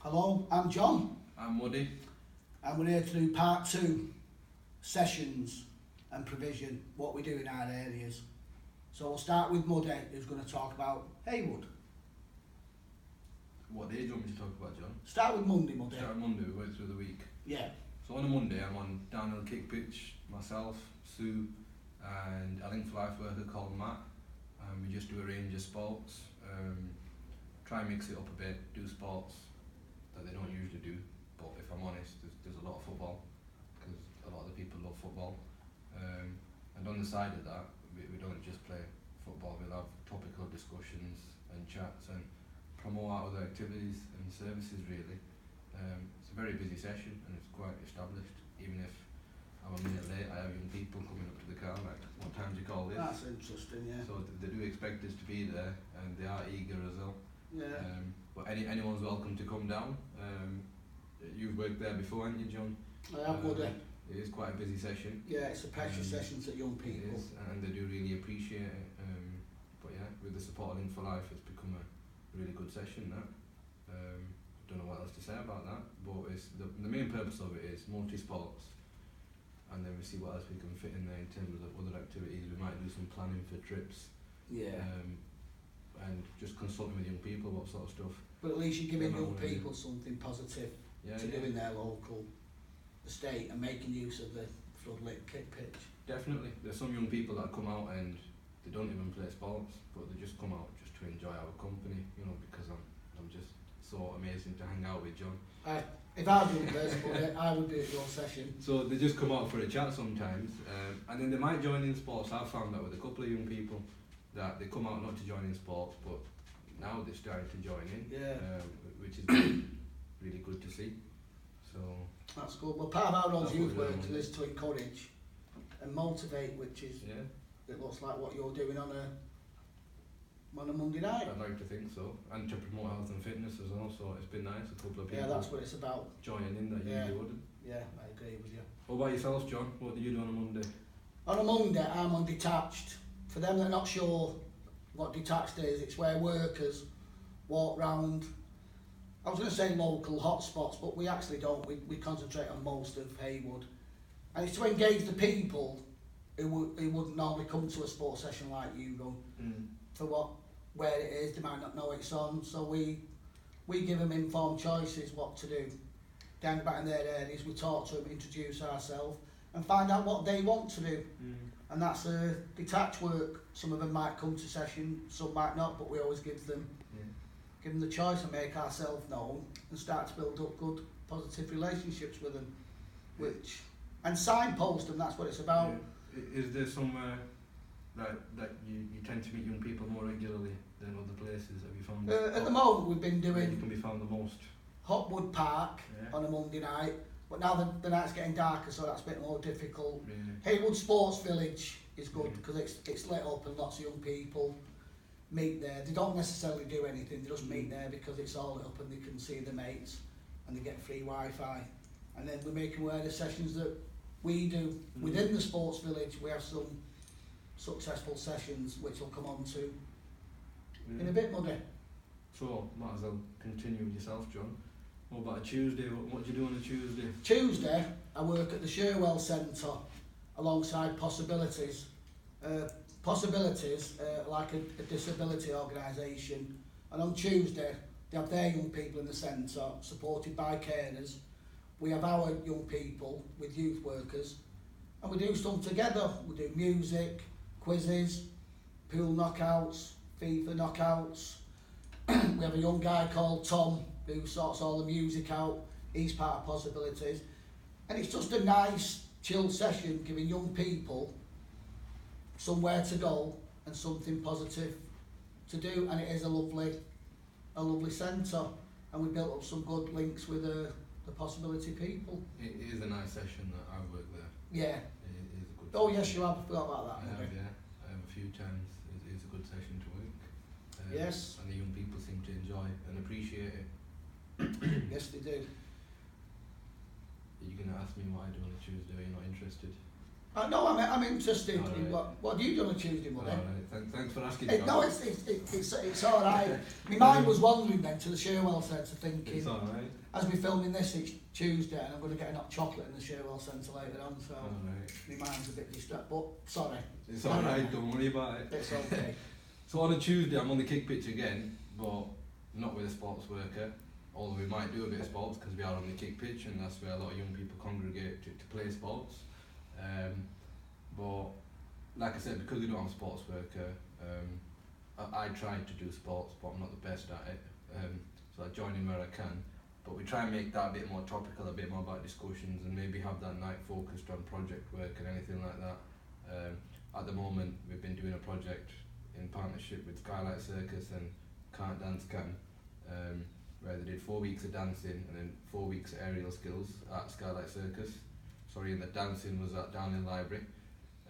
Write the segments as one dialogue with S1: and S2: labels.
S1: Hello, I'm John,
S2: I'm Woody.
S1: and we're here to do part 2, sessions and provision, what we do in our areas. So we'll start with Muddy, who's going to talk about Haywood.
S2: What day do you want me to talk about, John?
S1: Start with Monday, Muddy.
S2: Start on Monday, we work through the week.
S1: Yeah.
S2: So on a Monday, I'm on downhill kick pitch, myself, Sue, and a Link for Life worker called Matt. We just do a range of sports, try and mix it up a bit, do sports that they don't usually do. But if I'm honest, there's a lot of football, because a lot of the people love football. And on the side of that, we don't just play football, we'll have topical discussions and chats and promote our other activities and services really. It's a very busy session and it's quite established. Even if I'm a minute late, I have young people coming up to the car like, what time do you call this?
S1: That's interesting, yeah.
S2: So they do expect us to be there and they are eager as well.
S1: Yeah.
S2: But anyone's welcome to come down. You've worked there before, haven't you, John?
S1: I have, Muddy.
S2: It is quite a busy session.
S1: Yeah, it's a precious session to young people.
S2: It is, and they do really appreciate it. But yeah, with the support of Link for Life, it's become a really good session. That don't know what else to say about that, but it's the main purpose of it is multi-sports, and then we see what else we can fit in there in terms of other activities. We might do some planning for trips.
S1: Yeah.
S2: And just consulting with young people, what sort of stuff.
S1: But at least you're giving
S2: Yeah,
S1: young
S2: man,
S1: people something positive
S2: Yeah,
S1: to
S2: yeah.
S1: do in their local estate and making use of the floodlit kick pitch.
S2: Definitely. There's some young people that come out and they don't even play sports, but they just come out just to enjoy our company, you know, because I'm just so amazing to hang out with, John.
S1: If I was a young person, Muddy, I would be at your session.
S2: So they just come out for a chat sometimes, and then they might join in sports. I've found that with a couple of young people, that they come out not to join in sports, but now they're starting to join in,
S1: Yeah.
S2: which is really, really good to see. So
S1: That's good. Well, part of our own
S2: That's
S1: youth
S2: what we're
S1: work
S2: doing.
S1: is to encourage and motivate, which is,
S2: yeah,
S1: it looks like what you're doing on a Monday night.
S2: I'd like to think so, and to promote health and fitness as well. So it's been nice. A couple of people
S1: Yeah, that's what it's about.
S2: joining in that
S1: Yeah.
S2: usually wouldn't.
S1: Yeah, I agree with you.
S2: What about yourself, John? What do you do on a Monday?
S1: On a Monday, I'm on detached. For them that are not sure what detached is, it's where workers walk round, I was going to say local hotspots, but we actually don't. We concentrate on most of Haywood. And it's to engage the people who wouldn't normally come to a sports session like you run, for where it is. They might not know it's on, so we give them informed choices what to do. Down back in their areas, we talk to them, introduce ourselves, and find out what they want to do. And that's detached work. Some of them might come to session, some might not, but we always give them the choice and make ourselves known and start to build up good, positive relationships with them, and signpost them. That's what it's about.
S2: Yeah. Is there somewhere that you tend to meet young people more regularly than other places? Have you found
S1: At the moment, we've been
S2: where you
S1: doing
S2: can be found the most?
S1: Hotwood Park
S2: Yeah.
S1: on a Monday night, but now the night's getting darker, so that's a bit more difficult.
S2: Really?
S1: Haywood Sports Village is good because it's lit up and lots of young people meet there. They don't necessarily do anything, they just meet there because it's all lit up and they can see their mates and they get free Wi-Fi. And then we make them aware of the sessions that we do within the sports village. We have some successful sessions which we'll come on to in a bit, Muddy.
S2: So, might as well continue with yourself, John. What about a Tuesday? What do you do on a Tuesday?
S1: Tuesday, I work at the Sherwell Centre alongside Possibilities. Like a disability organisation, and on Tuesday they have their young people in the centre supported by carers. We have our young people with youth workers, and we do stuff together. We do music, quizzes, pool knockouts, FIFA knockouts. We have a young guy called Tom who sorts all the music out. He's part of Possibilities, and it's just a nice chill session giving young people somewhere to go and something positive to do, and it is a lovely centre, and we built up some good links with the Possibility people.
S2: It is a nice session that I've worked there.
S1: Yeah.
S2: It is a good
S1: Oh
S2: session.
S1: yes, you have. I forgot about that.
S2: I have, yeah. I have a few times. It is a good session to work.
S1: Yes.
S2: And the young people seem to enjoy and appreciate it.
S1: Yes, they do.
S2: Are you going to ask me what I do on a Tuesday, or you're not interested?
S1: No, I'm interested
S2: All
S1: in
S2: right.
S1: what do you do on a Tuesday morning?
S2: Alright, thanks for asking,
S1: It,
S2: John.
S1: no, it's all right. My mind was wandering then to the Sherwell Centre, thinking,
S2: It's alright.
S1: as we're filming this, it's Tuesday, and I'm going to get a hot chocolate in the Sherwell Centre later on, so
S2: Alright.
S1: my mind's a bit distracted. But sorry,
S2: It's alright, don't worry about it.
S1: it's okay.
S2: So on a Tuesday I'm on the kick pitch again, but not with a sports worker, although we might do a bit of sports because we are on the kick pitch and that's where a lot of young people congregate to play sports. But like I said, because we don't have a sports worker, I try to do sports but I'm not the best at it, so I join in where I can. But we try and make that a bit more topical, a bit more about discussions, and maybe have that night focused on project work and anything like that. At the moment we've been doing a project in partnership with Skylight Circus and Can't Dance Can, where they did 4 weeks of dancing and then 4 weeks of aerial skills at Skylight Circus. Sorry, and the dancing was at Downhill Library.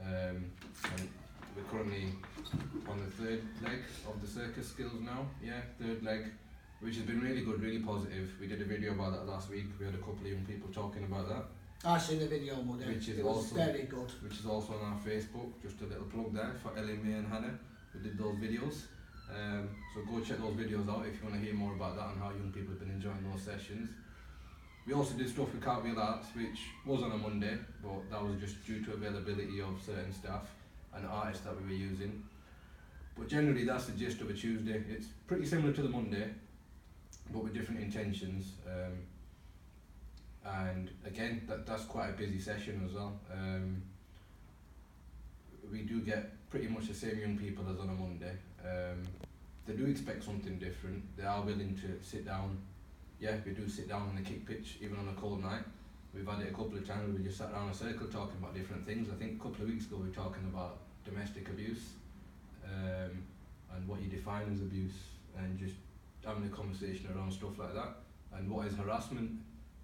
S2: And we're currently on the third leg of the circus skills now. Yeah, third leg, which has been really good, really positive. We did a video about that last week. We had a couple of young people talking about that.
S1: I seen the video, Muddy.
S2: Which is
S1: it was
S2: also-
S1: very good.
S2: Which is also on our Facebook. Just a little plug there for Ellie, May and Hannah who did those videos. So go check those videos out if you want to hear more about that and how young people have been enjoying those sessions. We also did stuff with Cartwheel Arts, which was on a Monday, but that was just due to availability of certain staff and artists that we were using. But generally that's the gist of a Tuesday. It's pretty similar to the Monday, but with different intentions. And again, that's quite a busy session as well. We do get pretty much the same young people as on a Monday. They do expect something different. They are willing to sit down. Yeah, we do sit down on the kick pitch, even on a cold night. We've had it a couple of times where we just sat around a circle talking about different things. I think a couple of weeks ago we were talking about domestic abuse, and what you define as abuse, and just having a conversation around stuff like that. And what is harassment,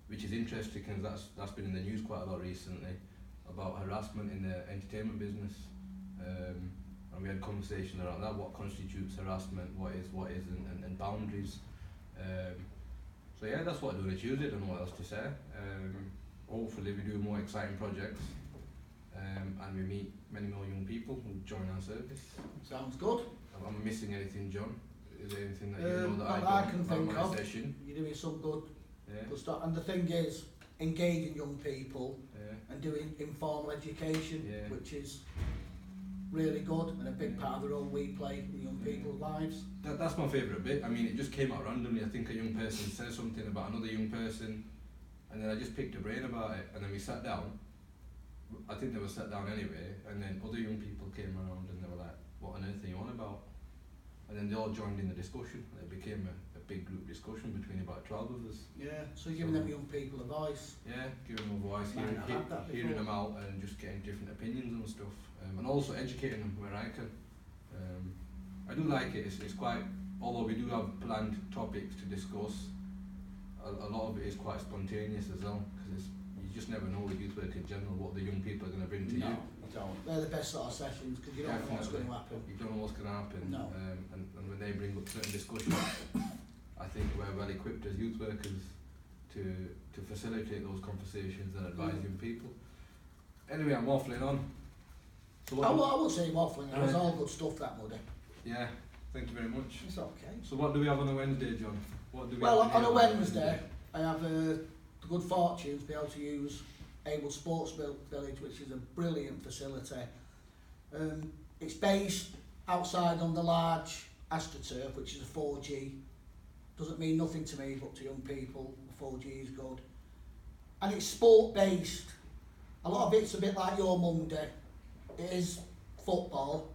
S2: which is interesting because that's been in the news quite a lot recently, about harassment in the entertainment business. And we had conversation around that, what constitutes harassment, what isn't, and boundaries. So yeah, that's what I do on a Tuesday, don't know what else to say. Hopefully we do more exciting projects, and we meet many more young people who join our service.
S1: Sounds good.
S2: Am I missing anything, John? Is there anything that you know that
S1: Not
S2: I
S1: I
S2: don't
S1: can
S2: about
S1: think
S2: my
S1: of.
S2: session?
S1: You're doing some good
S2: Yeah,
S1: stuff. And the thing is, engaging young people
S2: yeah,
S1: and doing informal education,
S2: Yeah.
S1: which is really good and a big part of the role we play in young people's lives.
S2: that's my favourite bit. I mean, it just came out randomly. I think a young person says something about another young person, and then I just picked a brain about it, and then we sat down. I think they were sat down anyway, and then other young people came around and they were like, what on earth are you on about? And then they all joined in the discussion. It became a big group discussion between about 12 of us.
S1: Yeah, so you're giving them young people a voice.
S2: Yeah, giving them a voice,
S1: Might not have that
S2: hearing
S1: before.
S2: them out and just getting different opinions and stuff. And also educating them where I can. I do like it, it's quite, although we do have planned topics to discuss, a lot of it is quite spontaneous as well, because you just never know with youth work in general what the young people are going to bring to
S1: No,
S2: you.
S1: you don't. They're the best sort of sessions because you don't know what's going to happen.
S2: You don't know what's going to happen.
S1: No.
S2: And when they bring up certain discussions, I think we're well equipped as youth workers to facilitate those conversations and advise young people. Anyway, I'm waffling on. So
S1: I won't say waffling, it was all good stuff that, Muddy.
S2: Yeah, thank you very much.
S1: It's okay.
S2: So what do we have on a Wednesday, John? What do we
S1: Well,
S2: have to
S1: on
S2: do
S1: a
S2: on
S1: Wednesday, I have the good fortune to be able to use Able Sports Village, which is a brilliant facility. It's based outside on the large AstroTurf, which is a 4G. Doesn't mean nothing to me, but to young people, the 4G is good. And it's sport based. A lot of it's a bit like your Monday. It is football,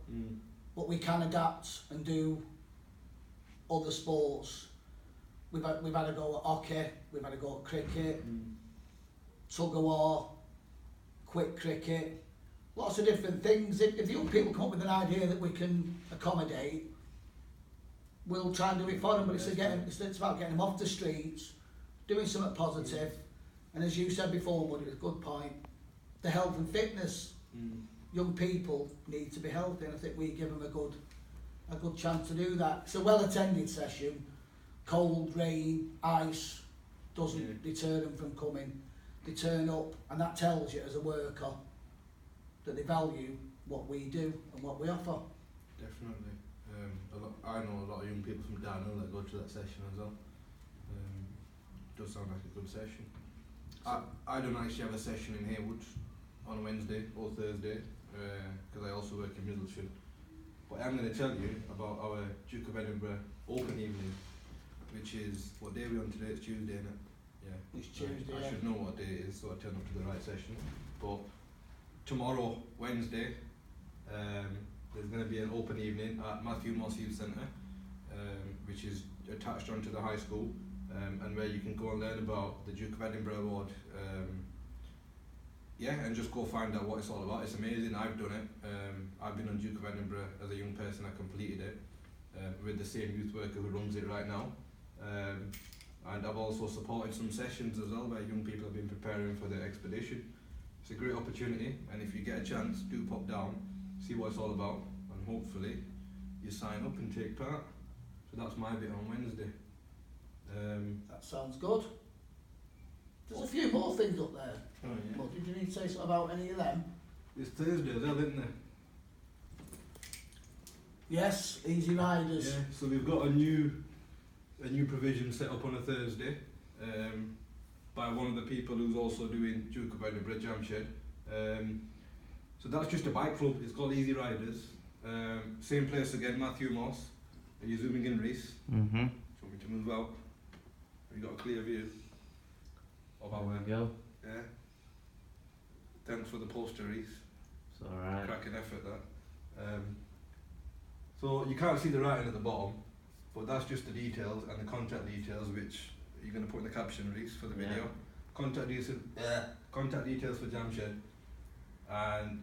S1: but we can adapt and do other sports. We've had a go at hockey, we've had a go at cricket, tug of war, quick cricket, lots of different things. If the young people come up with an idea that we can accommodate, we'll try and do it for them, but it's about getting them off the streets, doing something positive, and as you said before, Muddy, it was a good point, the health and fitness. Young people need to be healthy, and I think we give them a good chance to do that. It's a well-attended session. Cold, rain, ice doesn't deter them from coming. They turn up, and that tells you as a worker that they value what we do and what we offer.
S2: Definitely. I know a lot of young people from Darnell that go to that session as well. Does sound like a good session. I don't actually have a session in Haywood on a Wednesday or Thursday because I also work in Middleton. But I'm going to tell you about our Duke of Edinburgh Open Evening, which is, what day are we on today? It's Tuesday, isn't it? Yeah.
S1: It's Tuesday.
S2: I should know what day it is, so I turn up to the right session. But tomorrow, Wednesday, there's going to be an open evening at Matthew Moss Youth Centre, which is attached onto the high school, and where you can go and learn about the Duke of Edinburgh Award. And just go find out what it's all about. It's amazing. I've done it. I've been on Duke of Edinburgh as a young person. I completed it with the same youth worker who runs it right now. And I've also supported some sessions as well where young people have been preparing for the expedition. It's a great opportunity, and if you get a chance, do pop down, see what it's all about, and hopefully you sign up and take part. So that's my bit on Wednesday.
S1: That sounds good. There's a few more things up there.
S2: Oh, yeah.
S1: Well, did you need to say something about any of them?
S2: It's Thursday as well, isn't it?
S1: Yes, Easy Riders.
S2: Yeah, so we've got a new provision set up on a Thursday by one of the people who's also doing Duke of Edinburgh Jam Shed. So that's just a bike club. It's called Easy Riders. Same place again, Matthew Moss. Are you zooming in, Reese?
S3: Mm-hmm.
S2: Do you want me to move out? Have you got a clear view of our...
S3: There we go.
S2: Yeah. Thanks for the poster, Reese.
S3: It's alright.
S2: Cracking effort, that. So you can't see the writing at the bottom, but that's just the details and the contact details, which you're going to put in the caption, Reese, for the video.
S3: Yeah.
S2: Contact details for Jam Shed, and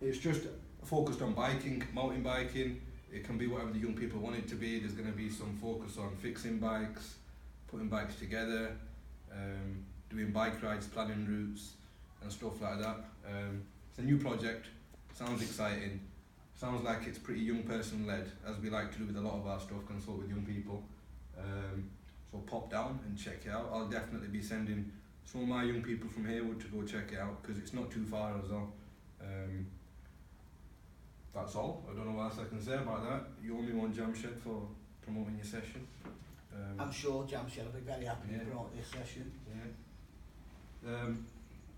S2: it's just focused on biking, mountain biking. It can be whatever the young people want it to be. There's going to be some focus on fixing bikes, putting bikes together, doing bike rides, planning routes and stuff like that. It's a new project, sounds exciting, sounds like it's pretty young person led, as we like to do with a lot of our stuff, consult with young people. So pop down and check it out. I'll definitely be sending some of my young people from Haywood to go check it out, because it's not too far as well. That's all. I don't know what else I can say about that. You owe me one, Jam Shed, for promoting your session.
S1: I'm sure Jam Shed will be very happy
S2: Yeah.
S1: you brought this session.
S2: Yeah.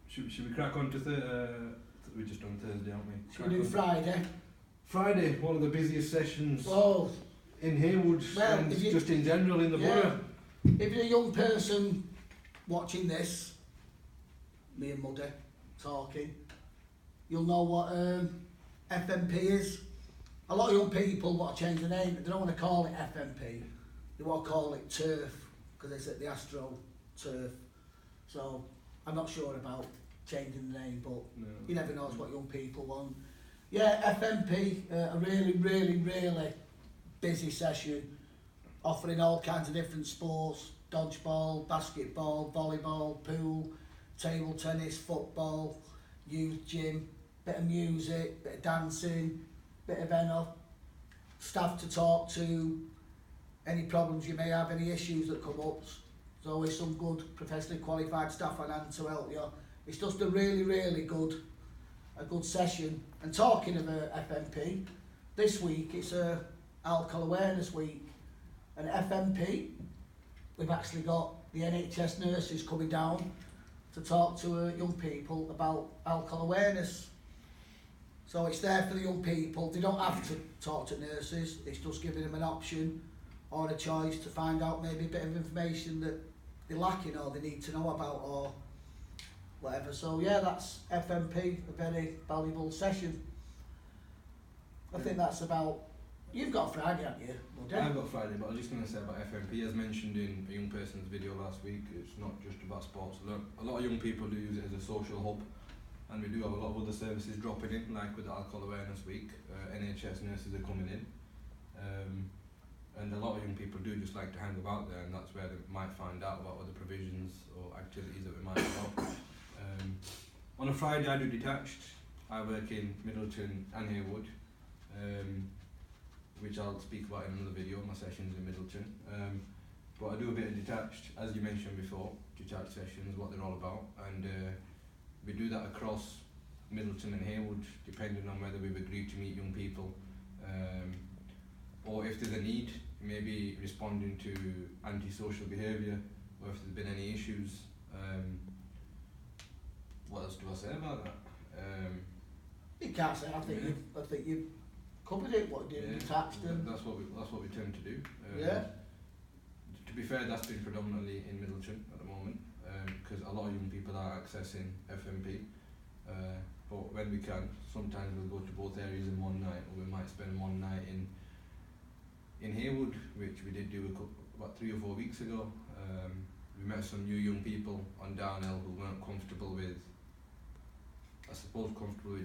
S2: Should we crack on to we're just on Thursday, aren't we?
S1: Should we do Friday?
S2: Friday, one of the busiest sessions
S1: Oh,
S2: in Haywood,
S1: well,
S2: and
S1: if you-
S2: just in general in the
S1: yeah.
S2: borough.
S1: If you're a young person watching this, me and Muddy talking, you'll know what FMP is. A lot of young people want to change the name, but they don't want to call it FMP. They want to call it Turf, because it's at the Astro Turf. So I'm not sure about changing the name, but
S2: No.
S1: you never know what young people want. Yeah, FMP, a really busy session, offering all kinds of different sports: dodgeball, basketball, volleyball, pool, table tennis, football, youth gym, bit of music, bit of dancing, bit of staff to talk to, any problems you may have, any issues that come up. There's always some good professionally qualified staff on hand to help you. It's just a really good session. And talking of FMP, this week it's Alcohol Awareness Week, and FMP, we've actually got the NHS nurses coming down to talk to young people about alcohol awareness. So it's there for the young people. They don't have to talk to nurses, it's just giving them an option or a choice to find out maybe a bit of information that they're lacking or they need to know about or whatever. So yeah, that's FMP, a very valuable session. I think that's about... You've got Friday, haven't you?
S2: I've got Friday, but I was just going to say about FMP, as mentioned in a young person's video last week, it's not just about sports. A lot of young people do use it as a social hub, and we do have a lot of other services dropping in, like with the Alcohol Awareness Week. NHS nurses are coming in, and a lot of young people do just like to hang about there, and that's where they might find out about other provisions or activities that we might have. On a Friday I do detached. I work in Middleton and Haywood, which I'll speak about in another video, my sessions in Middleton. But I do a bit of detached, as you mentioned before, detached sessions, what they're all about, and we do that across Middleton and Haywood, depending on whether we've agreed to meet young people, or if there's a need, maybe responding to antisocial behaviour, or if there's been any issues. What else do I say about that?
S1: You can't say. I think you've covered it. What you detached and
S2: that's what we tend to do.
S1: yeah.
S2: To be fair, that's been predominantly in Middleton at the moment, because a lot of young people are accessing FMP. But when we can, sometimes we'll go to both areas in one night, or we might spend one night in Haywood, which we did do about 3 or 4 weeks ago. We met some new young people on Darnell who weren't comfortable with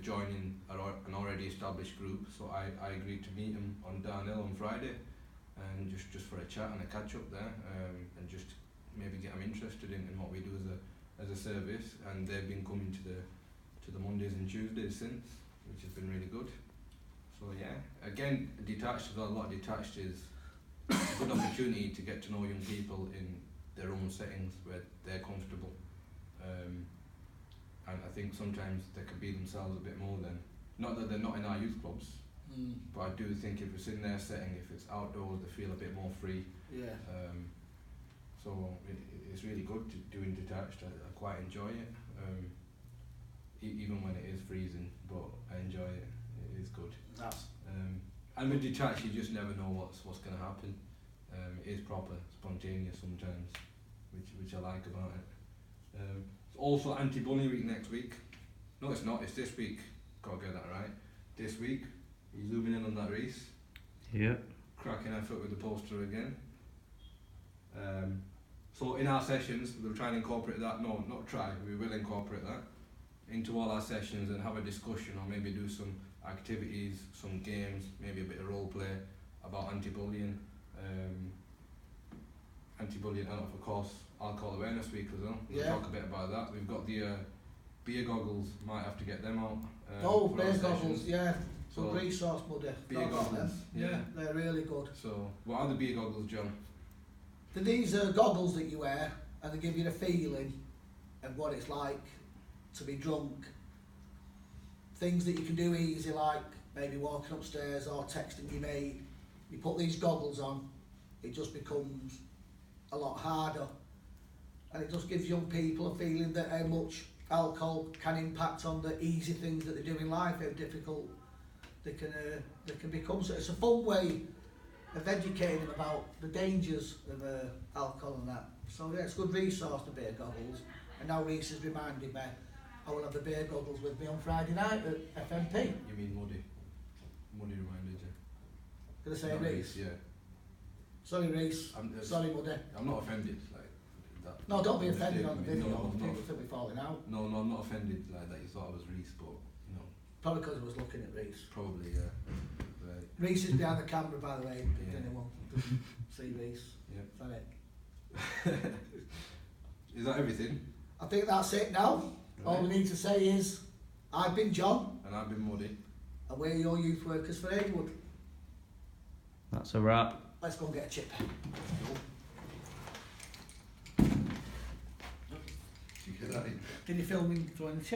S2: joining an already established group, so I agreed to meet them on Darnell on Friday, and just for a chat and a catch up there, and just maybe get them interested in what we do as a service. And they've been coming to the Mondays and Tuesdays since, which has been really good. So yeah, again, detached as well. A lot of detached is a good opportunity to get to know young people in their own settings where they're comfortable. And I think sometimes they can be themselves a bit more than, not that they're not in our youth clubs, but I do think if it's in their setting, if it's outdoors, they feel a bit more free.
S1: Yeah.
S2: So it's really good doing detached. I quite enjoy it, even when it is freezing, but I enjoy it. It is good. And with detached, you just never know what's going to happen. It is proper spontaneous sometimes, which I like about it. It's also anti-bullying week next week. No, it's not. It's this week. Gotta get that right. This week. You zooming in on that, Reese?
S3: Yeah.
S2: Cracking effort with the poster again. So in our sessions, we'll try and incorporate that. No, not try. We will incorporate that into all our sessions and have a discussion, or maybe do some activities, some games, maybe a bit of role play about anti-bullying. Anti-bullying, and of course Alcohol Awareness Week as well. We'll talk a bit about that. We've got the beer goggles, might have to get them out.
S1: Beer goggles, yeah. So good resource, buddy.
S2: Beer goggles, yeah.
S1: They're really good.
S2: So, what are the beer goggles, John?
S1: These are goggles that you wear, and they give you the feeling of what it's like to be drunk. Things that you can do easy, like maybe walking upstairs or texting your mate. You put these goggles on, it just becomes a lot harder, and it just gives young people a feeling that how much alcohol can impact on the easy things that they do in life, how difficult they can become. So it's a fun way of educating them about the dangers of alcohol and that. So yeah, it's a good resource, the beer goggles. And now Reese has reminded me, I will have the beer goggles with me on Friday night at FMP.
S2: You mean Muddy? Muddy reminded you.
S1: Did I say
S2: Not
S1: Reese?
S2: Yeah.
S1: Sorry Reese, sorry Muddy.
S2: I'm not offended like that.
S1: No, don't be offended on the video,
S2: No,
S1: people think we're falling out.
S2: No, I'm not offended like that you thought I was Reese, but no.
S1: Probably because I was looking at Reese.
S2: Probably, yeah. Right.
S1: Reese is behind the camera, by the way, if
S2: Yeah.
S1: anyone doesn't see Reese.
S2: Yep.
S1: Is that it?
S2: Is that everything?
S1: I think that's it now. All we need to say is, I've been John,
S2: And I've been Muddy.
S1: and we're your youth workers for Haywood.
S3: That's a wrap.
S1: Let's go and get a chip.
S2: Did you get that in?
S1: Did you film me throwing the chair?